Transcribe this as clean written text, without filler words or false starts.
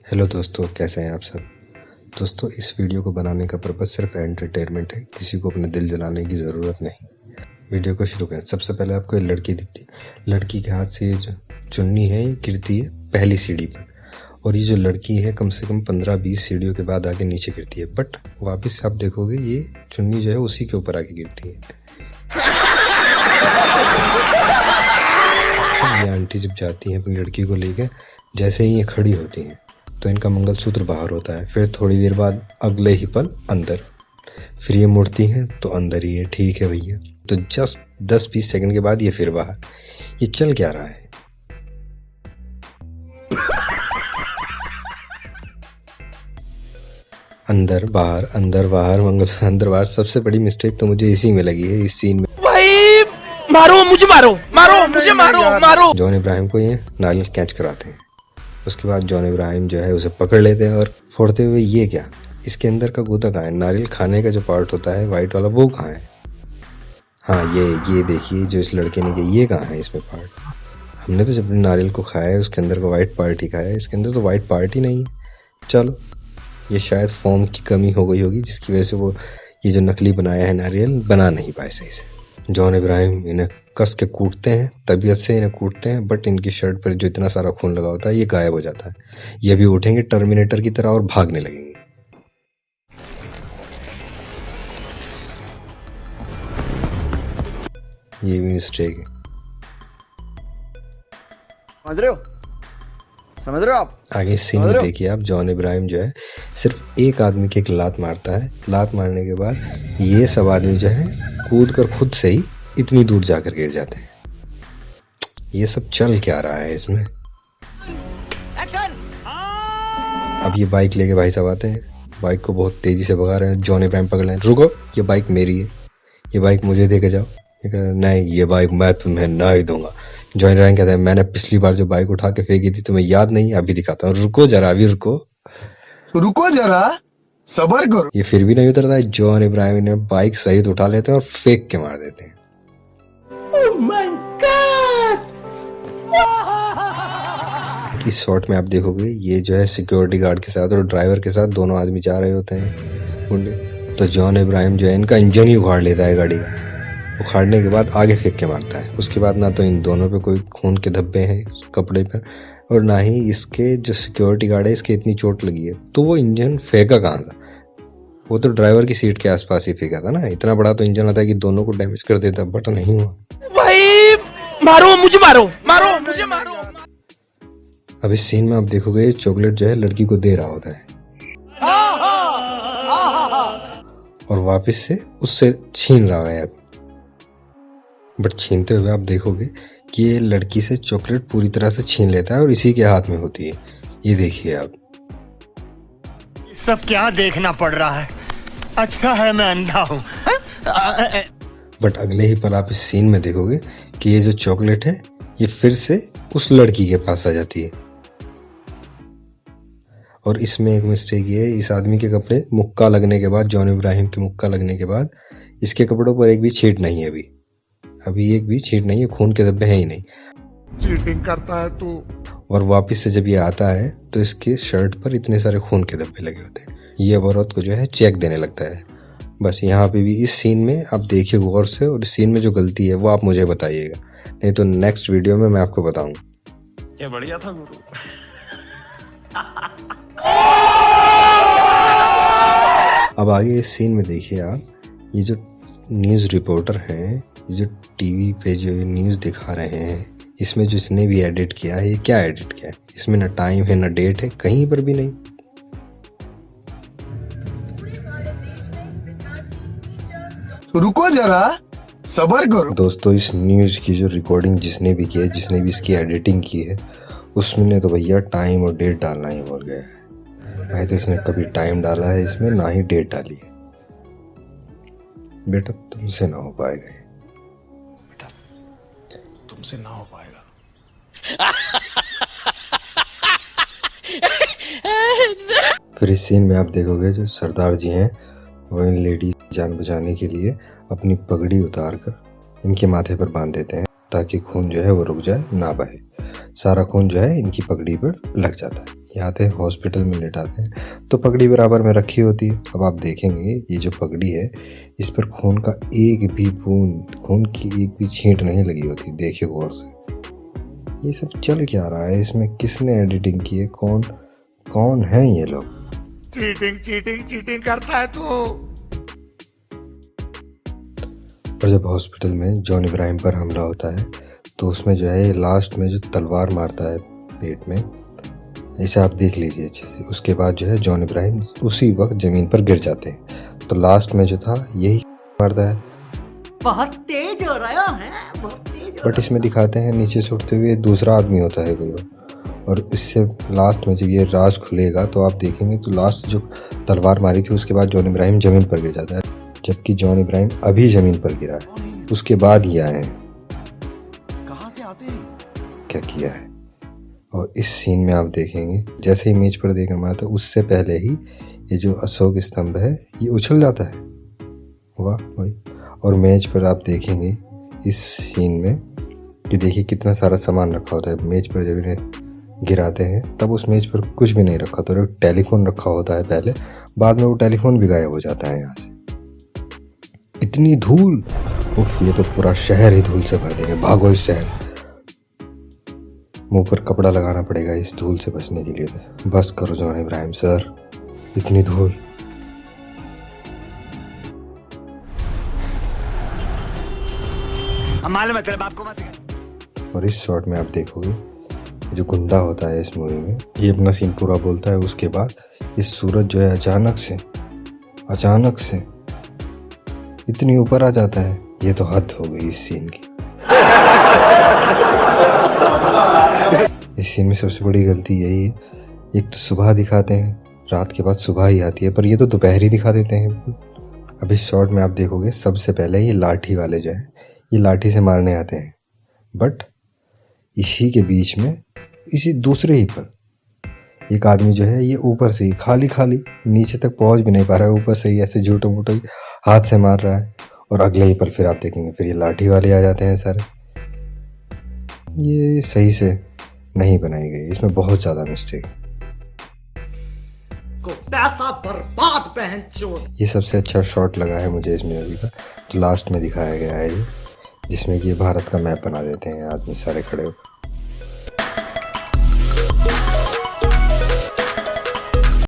Hello दोस्तों, कैसे हैं आप सब। दोस्तों, इस वीडियो को बनाने का पर्पज़ सिर्फ एंटरटेनमेंट है, किसी को अपना दिल जलाने की ज़रूरत नहीं। वीडियो को शुरू करें। सबसे पहले आपको एक लड़की दिखती है। लड़की के हाथ से ये जो चुन्नी है ये गिरती है पहली सीढ़ी पर, और ये जो लड़की है कम से कम 15-20 सीढ़ियों के बाद आगे नीचे गिरती है। बट वापस से आप देखोगे ये चुन्नी जो है उसी के ऊपर आके गिरती है। ये आंटी जब जाती हैं अपनी लड़की को लेकर, जैसे ही ये खड़ी होती हैं तो इनका मंगलसूत्र बाहर होता है। फिर थोड़ी देर बाद अगले ही पल अंदर, फिर ये मुड़ती हैं तो अंदर ही है। ठीक है भैया, तो जस्ट 10-20 सेकंड के बाद ये फिर बाहर। ये चल क्या रहा है? अंदर बाहर अंदर बाहर मंगलसूत्र अंदर बाहर। सबसे बड़ी मिस्टेक तो मुझे इसी में लगी है, इस सीन में। भाई मारो मुझे, मारो मुझे, मारो। जॉन इब्राहिम को ये नारियल कैच कराते हैं। उसके बाद जॉन इब्राहिम जो है उसे पकड़ लेते हैं और फोड़ते हुए, ये क्या, इसके अंदर का गूदा कहाँ है? नारियल खाने का जो पार्ट होता है वाइट वाला, वो कहाँ है? हाँ, ये देखिए जो इस लड़के ने किया, ये कहाँ है इसमें पार्ट? हमने तो जब नारियल को खाया है उसके अंदर का वाइट पार्ट ही खाया है, इसके अंदर तो वाइट पार्ट ही नहीं है। चलो, ये शायद फॉर्म की कमी हो गई होगी जिसकी वजह से वो ये जो नकली बनाया है नारियल बना नहीं पाए सही से। जॉन इब्राहिम इन्हें कस के कूटते हैं, तबीयत से इन्हें कूटते हैं, बट इनकी शर्ट पर जो इतना सारा खून लगा होता है ये गायब हो जाता है। ये भी उठेंगे टर्मिनेटर की तरह और भागने लगेंगे। ये भी मिस्टेक है। समझ रहे हो आप? आगे इस सीन में देखिए आप, जॉन इब्राहिम जो है सिर्फ एक आदमी की एक लात मारता है। लात मारने के बाद ये सब आदमी जो है कूद कर खुद से ही इतनी दूर जाकर गिर जाते हैं। ये सब चल क्या रहा है इसमें? अब ये बाइक लेके भाई साहब आते हैं, बाइक को बहुत तेजी से भगा रहे हैं। जॉन इब्राहिम पकड़ लें, रुको, ये बाइक मेरी है, ये बाइक मुझे दे के जाओ। ये कह रहे नहीं, ये बाइक मैं तुम्हें ना ही दूंगा। जॉन इब्राहिम कहता है, मैंने पिछली बार जो बाइक उठा के फेंकी थी तुम्हें याद नहीं? अभी दिखाता हूँ, रुको जरा, अभी रुको जरा, सब्र करो। ये फिर भी नहीं उतरता है। जॉन इब्राहिम ने बाइक सहित उठा लेते हैं और फेंक के मार देते हैं। Oh my God! इस शॉट में आप देखोगे ये जो है सिक्योरिटी गार्ड के साथ और ड्राइवर के साथ दोनों आदमी जा रहे होते हैं। तो जॉन इब्राहिम जो है इनका इंजन ही उखाड़ लेता है गाड़ी का। उखाड़ने के बाद आगे फेंक के मारता है। उसके बाद ना तो इन दोनों पे कोई खून के धब्बे हैं कपड़े पर, और ना ही इसके जो सिक्योरिटी गार्ड है इसके इतनी चोट लगी है। तो वो इंजन फेंका कहाँ था? वो तो ड्राइवर की सीट के आसपास ही फेंका था ना। इतना बड़ा तो इंजन आता है कि दोनों को डैमेज कर देता, बट नहीं हुआ। भाई मारो मुझे, मारो मुझे, मारो। अब इस सीन में आप देखोगे चॉकलेट जो है लड़की को दे रहा होता है और वापस से उससे छीन रहा है। बट छीनते हुए आप देखोगे कि ये लड़की से चॉकलेट पूरी तरह से छीन लेता है और इसी के हाथ में होती है। ये देखिए आप, सब क्या देखना पड़ रहा है। अच्छा है मैं अंधा हूँ। बट अगले ही पल आप इस सीन में देखोगे कि ये जो चॉकलेट है ये फिर से उस लड़की के पास आ जाती है। और इसमें एक मिस्टेक ये है, इस आदमी के कपड़े मुक्का लगने के बाद, जॉन इब्राहिम के मुक्का लगने के बाद इसके कपड़ों पर एक भी छींट नहीं है। अभी एक भी छींट नहीं है, खून के धब्बे हैं ही नहीं। चीटिंग करता है तू। और वापस से जब ये आता है तो इसके शर्ट पर इतने सारे खून के धब्बे लगे होते हैं। ये औरत को जो है चेक देने लगता है। बस यहाँ पे भी इस सीन में आप देखिए गौर से, और इस सीन में जो गलती है वो आप मुझे बताइएगा, नहीं तो नेक्स्ट वीडियो में मैं आपको बताऊंगा। क्या बढ़िया था गुरु। अब आगे इस सीन में देखिए आप, ये जो न्यूज़ रिपोर्टर हैं, ये जो टीवी पे जो न्यूज़ दिखा रहे हैं, इसमें जो इसने भी एडिट किया है, ये क्या एडिट किया है? इसमें ना टाइम है ना डेट है, कहीं पर भी नहीं। रुको जरा, सब्र करो। दोस्तों, इस न्यूज़ की जो रिकॉर्डिंग जिसने भी की है, जिसने भी इसकी एडिटिंग की है, उसमें तो भैया टाइम और डेट डालना ही भूल गया है। नहीं तो इसने कभी टाइम डाला है इसमें, ना ही डेट डाली है। बेटा तुमसे ना हो पाएगा, बेटा तुमसे ना हो पाएगा। फिर इस सीन में आप देखोगे जो सरदार जी हैं वो इन लेडीज जान बचाने के लिए अपनी पगड़ी उतार कर इनके माथे पर बांध देते हैं ताकि खून जो है वो रुक जाए, ना बहे। सारा खून जो है इनकी पगड़ी पर लग जाता है। ये आते हैं हॉस्पिटल में लेटाते हैं तो पगड़ी बराबर में रखी होती है। अब आप देखेंगे ये जो पगड़ी है इस पर खून का एक भी बूंद, खून की एक भी छींट नहीं लगी होती। देखिए गौर से, ये सब चल क्या रहा है इसमें, किसने एडिटिंग की है, कौन है ये लोग। चीटिंग चीटिंग चीटिंग करता है तू। और जब हॉस्पिटल में जॉन इब्राहिम पर हमला होता है तो उसमें जो है लास्ट में जो तलवार मारता है पेट में, इसे आप देख लीजिए अच्छे से। उसके बाद जो है जॉन इब्राहिम उसी वक्त जमीन पर गिर जाते हैं। तो लास्ट में जो था यही मारता है। बहुत तेज हो रहा है, बहुत तेज। बट इसमें दिखाते हैं नीचे से उठते हुए दूसरा आदमी होता है कोई और इससे लास्ट में जब ये राज खुलेगा तो आप देखेंगे तो लास्ट जो तलवार मारी थी उसके बाद जॉन इब्राहिम जमीन पर गिर जाता है, जबकि जॉन इब्राहिम अभी जमीन पर गिरा है। उसके बाद ये आए हैं, कहां से आते हैं? क्या किया है। और इस सीन में आप देखेंगे जैसे ही मेज पर देखने मारा था उससे पहले ही ये जो अशोक स्तंभ है ये उछल जाता है। वाह भाई। और मेज पर आप देखेंगे इस सीन में कि देखिए कितना सारा सामान रखा होता है। मेज पर जब इन्हें गिराते हैं तब उस मेज पर कुछ भी नहीं रखा, तो एक टेलीफोन रखा होता है पहले, बाद में वो टेलीफोन भी गायब हो जाता है यहाँ से। इतनी धूल, उफ, ये तो पूरा शहर ही धूल से भर देंगे। भागो इस शहर, मुंह पर कपड़ा लगाना पड़ेगा इस धूल से बचने के लिए। तो बस करो जॉन इब्राहिम सर, इतनी धूल। मालूम है तेरे बाप को मत। और इस शॉट में आप देखोगे जो गुंडा होता है इस मूवी में, ये अपना सीन पूरा बोलता है। उसके बाद इस सूरज जो है अचानक से इतनी ऊपर आ जाता है। ये तो हद हो गई इस सीन की। इस सीन में सबसे बड़ी गलती यही है, एक तो सुबह दिखाते हैं, रात के बाद सुबह ही आती है, पर ये तो दोपहर ही दिखा देते हैं। अब इस शॉट में आप देखोगे सबसे पहले ये लाठी वाले जो हैं ये लाठी से मारने आते हैं, बट इसी के बीच में इसी दूसरे ही पर एक आदमी जो है ये ऊपर से ही खाली नीचे तक पहुंच भी नहीं पा रहा है, ऊपर से ही ऐसे झूठो मूठो हाथ से मार रहा है। और अगले ही पर फिर आप देखेंगे फिर ये लाठी वाले आ जाते हैं सारे। ये सही से नहीं बनाई गई, इसमें बहुत ज्यादा मिस्टेक। पैसा बर्बाद पहन चोर। ये सबसे अच्छा शॉट लगा है मुझे इस मूवी का, जो लास्ट में दिखाया गया है, जिसमें कि भारत का मैप बना देते हैं आदमी सारे खड़े होकर।